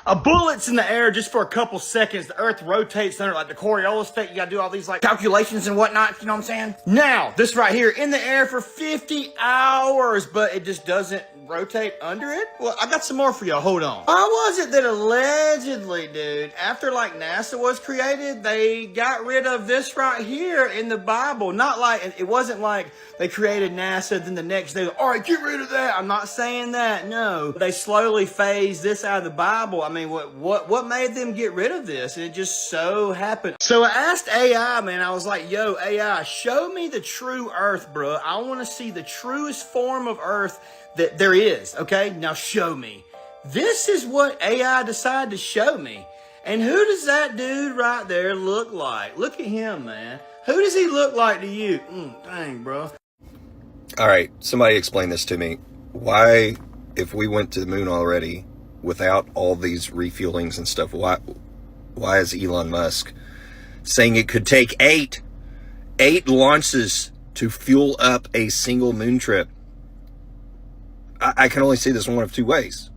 A bullet's in the air just for a couple seconds. The earth rotates under like the Coriolis effect. You gotta do all these like calculations and whatnot, you know what I'm saying? Now, this right here, in the air for 50 hours, but it just doesn't rotate under it? Well, I got some more for y'all, hold on. Why was it that allegedly, dude, after like NASA was created, they got rid of this right here in the Bible? Not like, it wasn't like they created NASA, then the next day, all right, get rid of that. I'm not saying that, no. They slowly phased this out of the Bible. I mean, what made them get rid of this? It just so happened. So I asked AI, man, I was like, yo, AI, show me the true earth, bro. I want to see the truest form of earth that there is, okay? Now show me. This is what AI decided to show me. And who does that dude right there look like? Look at him, man. Who does he look like to you? Dang, bro. All right, somebody explain this to me. Why, if we went to the moon already without all these refuelings and stuff, why is Elon Musk saying it could take eight launches to fuel up a single moon trip? I can only see this one of two ways.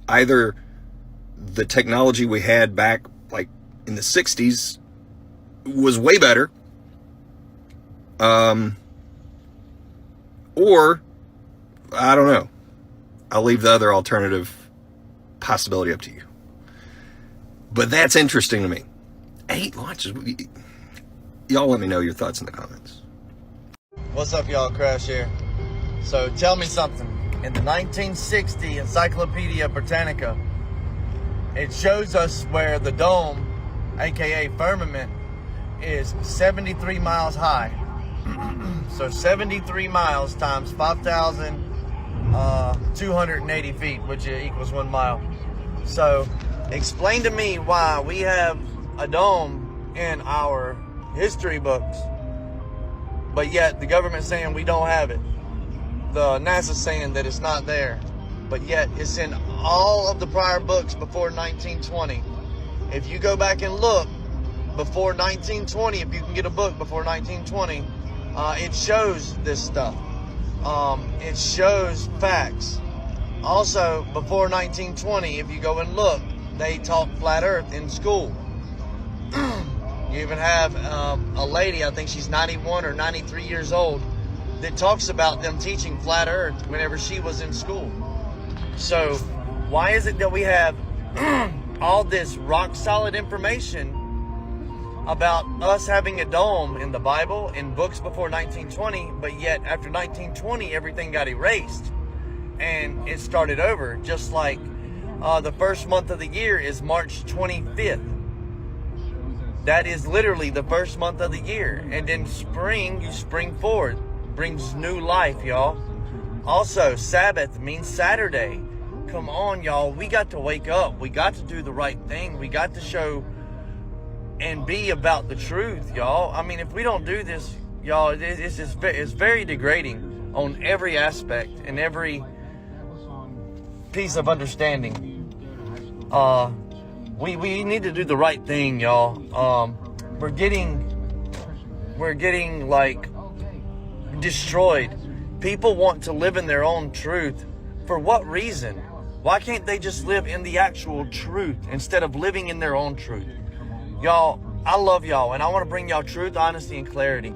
Either the technology we had back like in the 60s was way better, or I don't know. I'll leave the other alternative possibility up to you. But that's interesting to me. 8 launches. Y'all let me know your thoughts in the comments. What's up, y'all? Crash here. So tell me something. In the 1960 Encyclopedia Britannica, it shows us where the dome, aka firmament, is 73 miles high. So 73 miles times 5,280 feet, which equals 1 mile. So explain to me why we have a dome in our history books, but yet the government's saying we don't have it. The NASA's saying that it's not there, but yet it's in all of the prior books before 1920. If you go back and look before 1920, if you can get a book before 1920, it shows this stuff. It shows facts. Also, before 1920, if you go and look, they taught flat earth in school. You even have a lady, I think she's 91 or 93 years old, that talks about them teaching flat earth whenever she was in school. So why is it that we have all this rock solid information about us having a dome in the Bible, in books before 1920, but yet after 1920 everything got erased and it started over? Just like the first month of the year is March 25th. That is literally the first month of the year. And then spring, you spring forward. Brings new life, y'all. Also, Sabbath means Saturday. Come on, y'all. We got to wake up. We got to do the right thing. We got to show and be about the truth, y'all. I mean, if we don't do this, y'all, it's very degrading on every aspect and every piece of understanding. We need to do the right thing, y'all. We're getting like destroyed. People want to live in their own truth. For what reason? Why can't they just live in the actual truth instead of living in their own truth? Y'all, I love y'all, and I want to bring y'all truth, honesty, and clarity.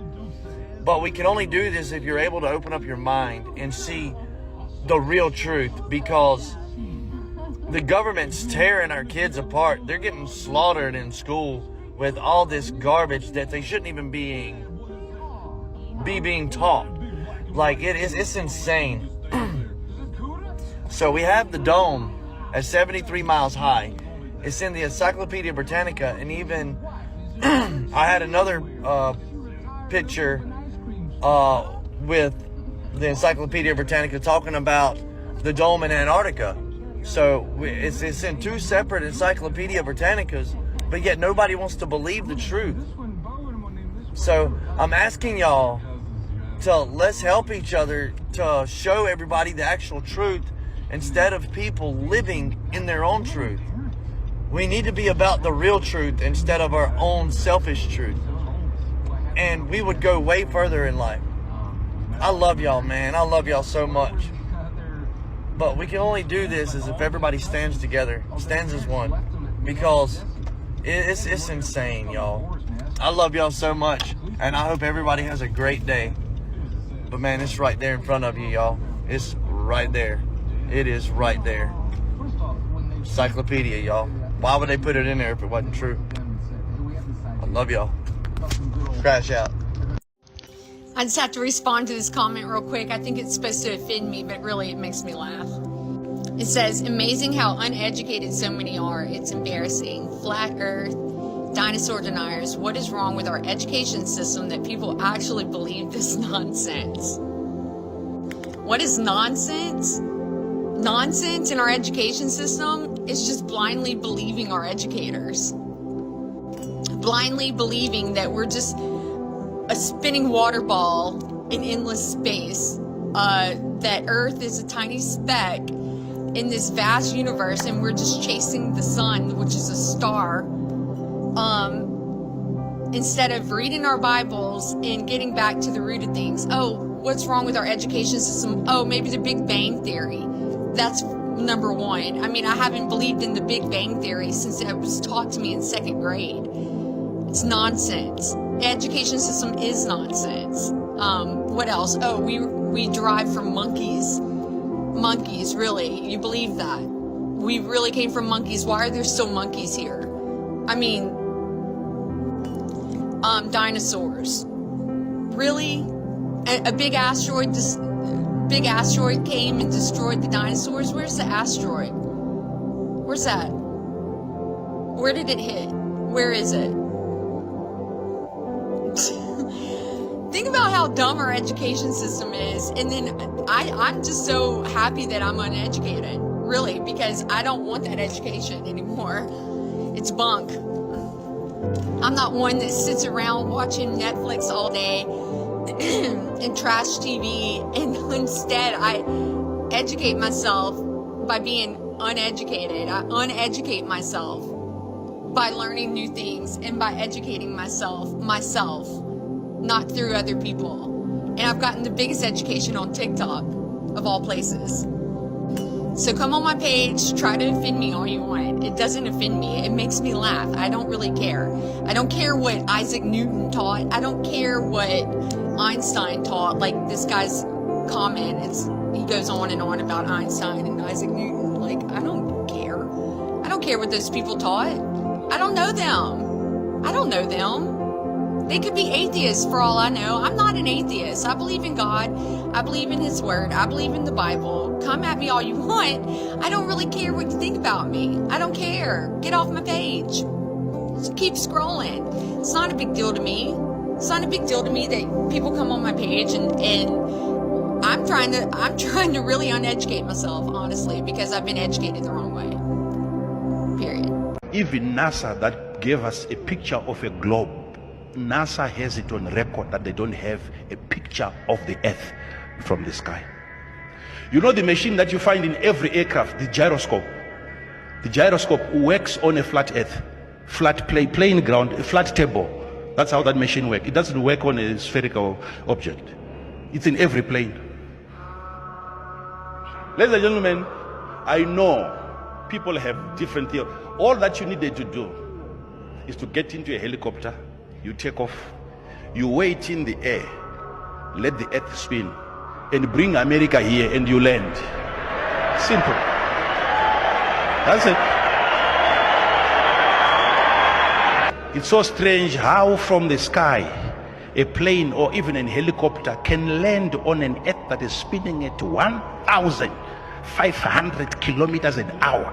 But we can only do this if you're able to open up your mind and see the real truth, because the government's tearing our kids apart. They're getting slaughtered in school with all this garbage that they shouldn't even be being taught. Like, it's insane. So we have the dome at 73 miles high. It's in the Encyclopedia Britannica, and even I had another picture with the Encyclopedia Britannica talking about the dome in Antarctica. So it's in 2 separate Encyclopedia Britannicas, but yet nobody wants to believe the truth. So I'm asking y'all to let's help each other to show everybody the actual truth instead of people living in their own truth. We need to be about the real truth instead of our own selfish truth. And we would go way further in life. I love y'all, man. I love y'all so much. But we can only do this as if everybody stands together, stands as one, because it's insane, y'all. I love y'all so much, and I hope everybody has a great day. But man, it's right there in front of you, y'all. It's right there. It is right there. Encyclopedia, y'all. Why would they put it in there if it wasn't true? I love y'all. Crash out. I just have to respond to this comment real quick. I think it's supposed to offend me, but really it makes me laugh. It says, amazing how uneducated so many are. It's embarrassing. Flat Earth, dinosaur deniers. What is wrong with our education system that people actually believe this nonsense? What is nonsense? Nonsense in our education system is just blindly believing our educators. Blindly believing that we're just a spinning water ball in endless space, that Earth is a tiny speck in this vast universe and we're just chasing the sun, which is a star, instead of reading our Bibles and getting back to the root of things. Oh, what's wrong with our education system? Oh, maybe the Big Bang Theory. That's number one. I mean, I haven't believed in the Big Bang Theory since it was taught to me in 2nd grade. It's nonsense. The education system is nonsense. What else? Oh, we derive from monkeys. Monkeys, really? You believe that? We really came from monkeys. Why are there still monkeys here? I mean, dinosaurs. Really? A big asteroid came and destroyed the dinosaurs? Where's the asteroid? Where's that? Where did it hit? Where is it? Think about how dumb our education system is, and then I'm just so happy that I'm uneducated, really, because I don't want that education anymore. It's bunk. I'm not one that sits around watching Netflix all day and trash TV, and instead I educate myself by being uneducated. I uneducate myself by learning new things and by educating myself, not through other people. And I've gotten the biggest education on TikTok, of all places. So come on my page, try to offend me all you want. It doesn't offend me. It makes me laugh. I don't really care. I don't care what Isaac Newton taught. I don't care what Einstein taught. Like this guy's comment, he goes on and on about Einstein and Isaac Newton. Like, I don't care. I don't care what those people taught. I don't know them. I don't know them. They could be atheists for all I know. I'm not an atheist. I believe in God. I believe in His Word. I believe in the Bible. Come at me all you want. I don't really care what you think about me. I don't care. Get off my page. Just keep scrolling. It's not a big deal to me. It's not a big deal to me that people come on my page and I'm trying to really uneducate myself, honestly, because I've been educated the wrong way. Period. Even NASA, that gave us a picture of a globe, NASA has it on record that they don't have a picture of the Earth from the sky. You know the machine that you find in every aircraft, the gyroscope. The gyroscope works on a flat Earth, flat plain ground, a flat table. That's how that machine works. It doesn't work on a spherical object. It's in every plane. Ladies and gentlemen, I know people have different theories. All that you needed to do is to get into a helicopter, you take off, you wait in the air, let the earth spin, and bring America here and you land. Simple. That's it. It's so strange how from the sky a plane or even a helicopter can land on an earth that is spinning at 1,500 kilometers an hour.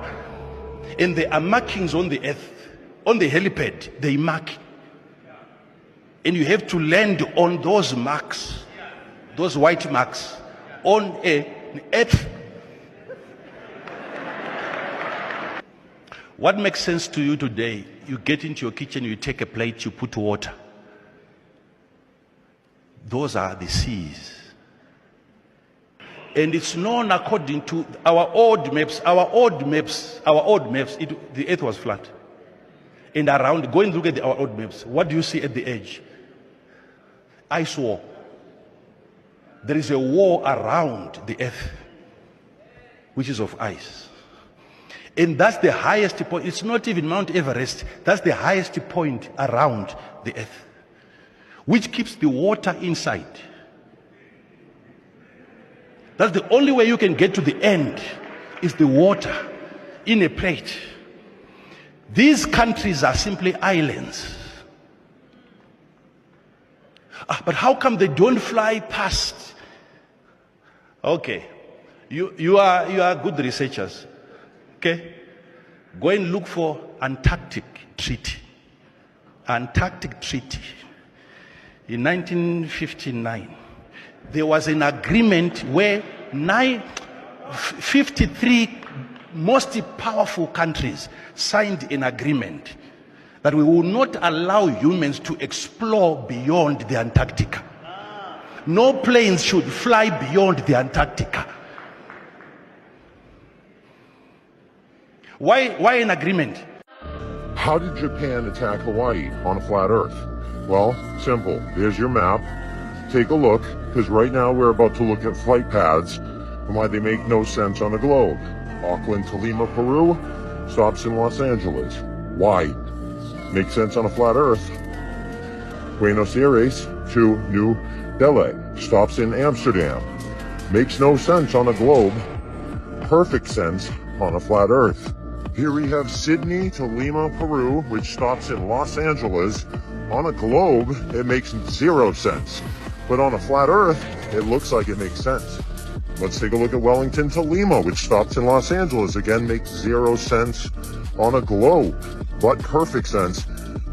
And there are markings on the earth, on the helipad, they mark. And you have to land on those marks, those white marks, on an earth. What makes sense to you today? You get into your kitchen, you take a plate, you put water. Those are the seas. And it's known according to our old maps, the earth was flat. And around, go and look at our old maps. What do you see at the edge? Ice wall. There is a wall around the earth. which is of ice. And that's the highest point. It's not even Mount Everest. That's the highest point around the earth, which keeps the water inside. That's the only way you can get to the end, is the water in a plate. These countries are simply islands. But how come they don't fly past? Okay, you are good researchers. Okay, go and look for Antarctic Treaty. Antarctic Treaty. In 1959, there was an agreement where 53 most powerful countries signed an agreement that we will not allow humans to explore beyond the Antarctica. No planes should fly beyond the Antarctica. Why an agreement? How did Japan attack Hawaii on a flat earth? Well, simple. Here's your map. Take a look, because right now we're about to look at flight paths and why they make no sense on a globe. Auckland to Lima, Peru, stops in Los Angeles. Why? Makes sense on a flat earth. Buenos Aires to New Delhi, stops in Amsterdam. Makes no sense on a globe. Perfect sense on a flat earth. Here we have Sydney to Lima, Peru, which stops in Los Angeles. On a globe, it makes zero sense. But on a flat earth, it looks like it makes sense. Let's take a look at Wellington to Lima, which stops in Los Angeles. Again, makes zero sense on a globe, but perfect sense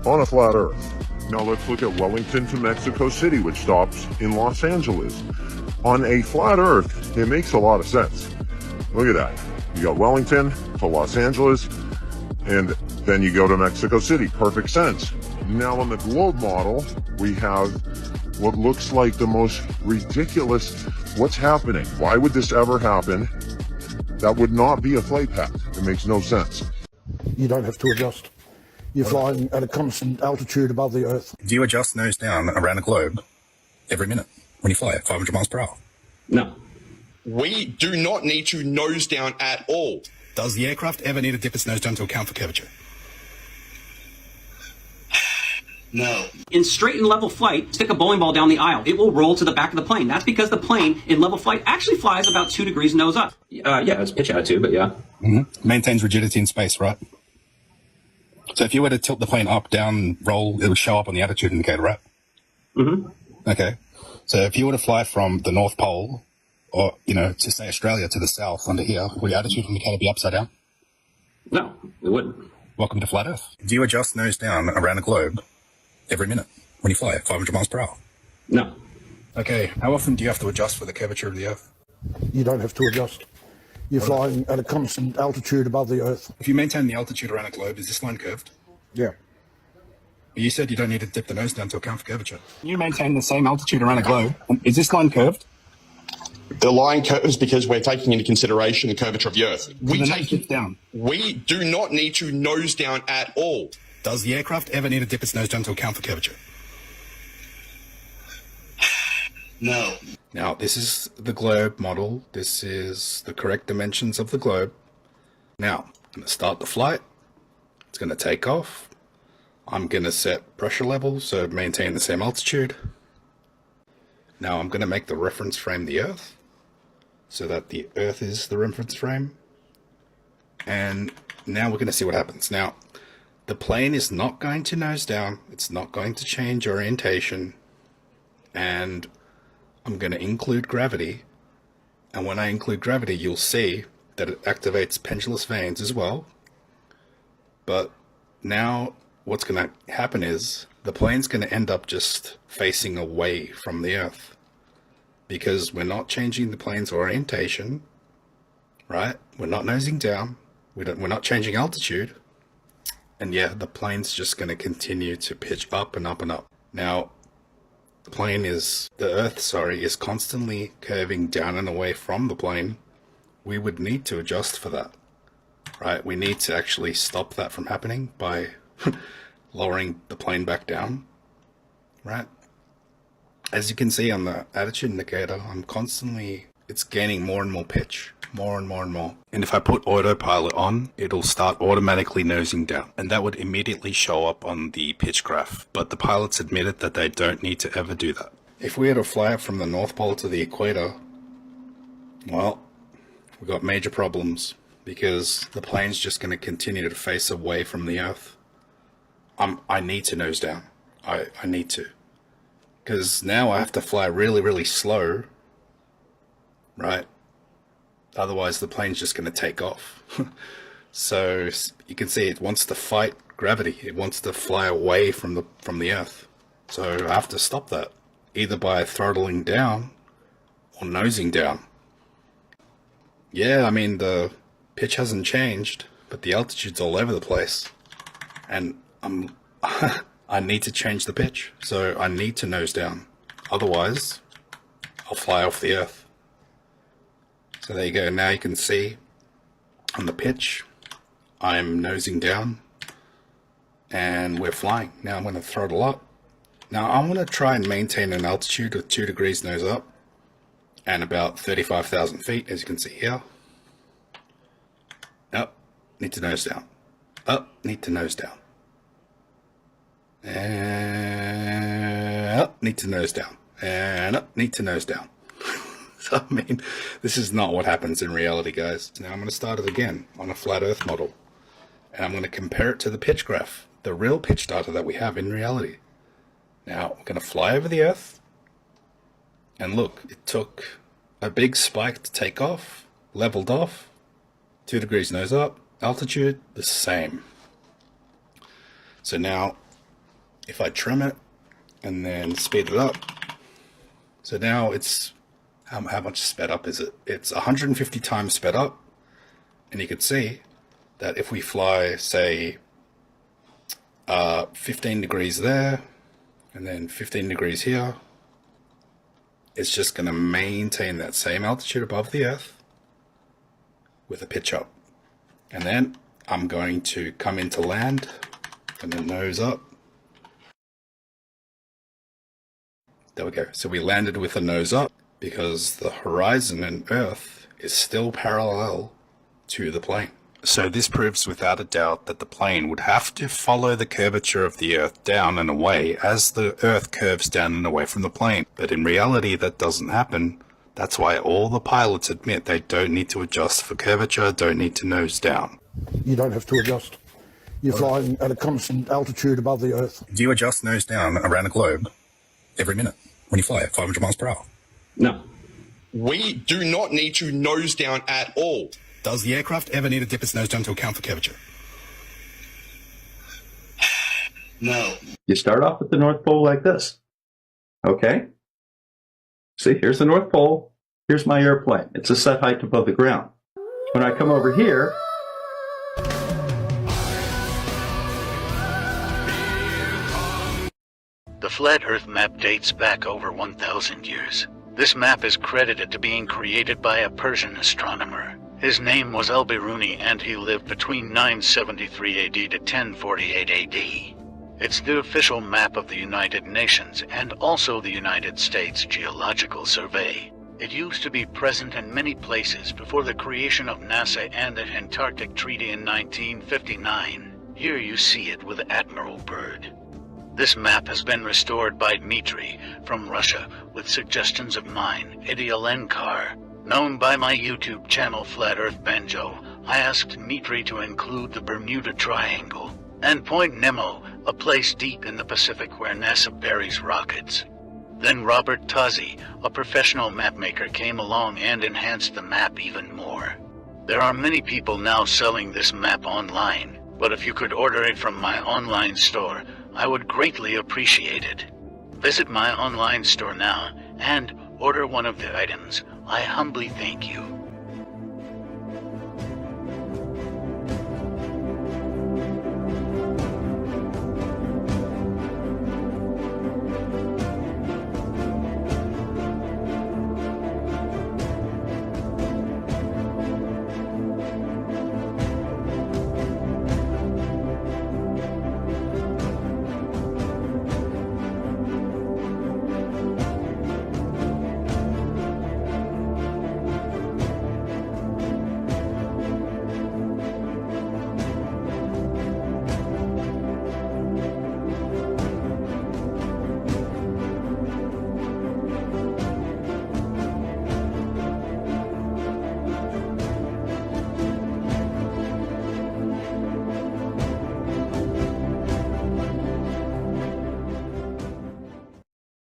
on a flat earth. Now let's look at Wellington to Mexico City, which stops in Los Angeles. On a flat earth, it makes a lot of sense. Look at that. You got Wellington to Los Angeles, and then you go to Mexico City. Perfect sense. Now on the globe model, we have what looks like the most ridiculous. What's happening? Why would this ever happen? That would not be a flight path. It makes no sense. You don't have to adjust. You're flying at a constant altitude above the earth. Do you adjust nose down around a globe every minute when you fly at 500 miles per hour? No. We do not need to nose down at all. Does the aircraft ever need to dip its nose down to account for curvature? No. In straight and level flight, stick a bowling ball down the aisle. It will roll to the back of the plane. That's because the plane in level flight actually flies about 2 degrees nose up. Yeah, it's pitch attitude, but yeah. Mm-hmm. Maintains rigidity in space, right? So if you were to tilt the plane up, down, roll, it would show up on the attitude indicator, right? Mm-hmm. Okay. So if you were to fly from the North Pole, or, to say Australia to the south under here, would your attitude indicator be upside down? No, it wouldn't. Welcome to flat Earth. Do you adjust nose down around a globe every minute when you fly at 500 miles per hour? No. Okay. How often do you have to adjust for the curvature of the Earth? You don't have to adjust. You're flying at a constant altitude above the earth. If you maintain the altitude around a globe, is this line curved? Yeah. You said you don't need to dip the nose down to account for curvature. You maintain the same altitude around a globe. Is this line curved? The line curves because we're taking into consideration the curvature of the Earth. We do not need to nose down at all. Does the aircraft ever need to dip its nose down to account for curvature? No. Now, this is the globe model. This is the correct dimensions of the globe. Now, I'm going to start the flight. It's going to take off. I'm going to set pressure level, so maintain the same altitude. Now, I'm going to make the reference frame the Earth, so that the Earth is the reference frame. And now we're going to see what happens. Now, the plane is not going to nose down. It's not going to change orientation. And I'm going to include gravity. And when I include gravity, you'll see that it activates pendulous vanes as well. But now what's going to happen is the plane's going to end up just facing away from the Earth, because we're not changing the plane's orientation, right? We're not nosing down. We're not changing altitude. And yeah, the plane's just going to continue to pitch up and up and up. Now, the Earth is constantly curving down and away from the plane. We would need to adjust for that, right? We need to actually stop that from happening by lowering the plane back down, right? As you can see on the attitude indicator, it's gaining more and more pitch, more and more and more. And if I put autopilot on, it'll start automatically nosing down, and that would immediately show up on the pitch graph. But the pilots admitted that they don't need to ever do that. If we had to fly it from the North Pole to the equator, well, we've got major problems, because the plane's just going to continue to face away from the Earth. I need to nose down. I need to. Because now I have to fly really, really slow, right? Otherwise the plane's just going to take off. So you can see it wants to fight gravity. It wants to fly away from the Earth. So I have to stop that, either by throttling down or nosing down. Yeah, I mean, the pitch hasn't changed, but the altitude's all over the place. And I need to change the pitch, so I need to nose down. Otherwise, I'll fly off the Earth. So there you go. Now you can see on the pitch, I'm nosing down, and we're flying. Now I'm going to throttle up. Now I'm going to try and maintain an altitude of 2 degrees nose up, and about 35,000 feet, as you can see here. Up, need to nose down. Up, need to nose down. And up, need to nose down. And up, need to nose down. So, I mean, this is not what happens in reality, guys. Now I'm going to start it again on a flat Earth model. And I'm going to compare it to the pitch graph, the real pitch data that we have in reality. Now, I'm going to fly over the Earth. And look, it took a big spike to take off, leveled off, 2 degrees nose up, altitude, the same. So now, if I trim it and then speed it up, so now it's, how much sped up is it? It's 150 times sped up, and you can see that if we fly, say, 15 degrees there, and then 15 degrees here, it's just going to maintain that same altitude above the Earth with a pitch up. And then I'm going to come into land and then nose up. There we go. So we landed with a nose up because the horizon in Earth is still parallel to the plane. So this proves without a doubt that the plane would have to follow the curvature of the Earth down and away as the Earth curves down and away from the plane. But in reality, that doesn't happen. That's why all the pilots admit they don't need to adjust for curvature, don't need to nose down. You don't have to adjust. You're flying at a constant altitude above the Earth. Do you adjust nose down around the globe every minute when you fly at 500 miles per hour? No. We do not need to nose down at all. Does the aircraft ever need to dip its nose down to account for curvature? No. You start off at the North Pole like this. Okay? See, here's the North Pole. Here's my airplane. It's a set height above the ground. When I come over here, the flat Earth map dates back over 1,000 years. This map is credited to being created by a Persian astronomer. His name was Al-Biruni, and he lived between 973 AD to 1048 AD. It's the official map of the United Nations and also the United States Geological Survey. It used to be present in many places before the creation of NASA and the Antarctic Treaty in 1959. Here you see it with Admiral Byrd. This map has been restored by Dmitry from Russia with suggestions of mine, Eddie Alenkar. Known by my YouTube channel Flat Earth Banjo, I asked Dmitry to include the Bermuda Triangle and Point Nemo, a place deep in the Pacific where NASA buries rockets. Then Robert Tozzi, a professional mapmaker, came along and enhanced the map even more. There are many people now selling this map online, but if you could order it from my online store, I would greatly appreciate it. Visit my online store now and order one of the items. I humbly thank you.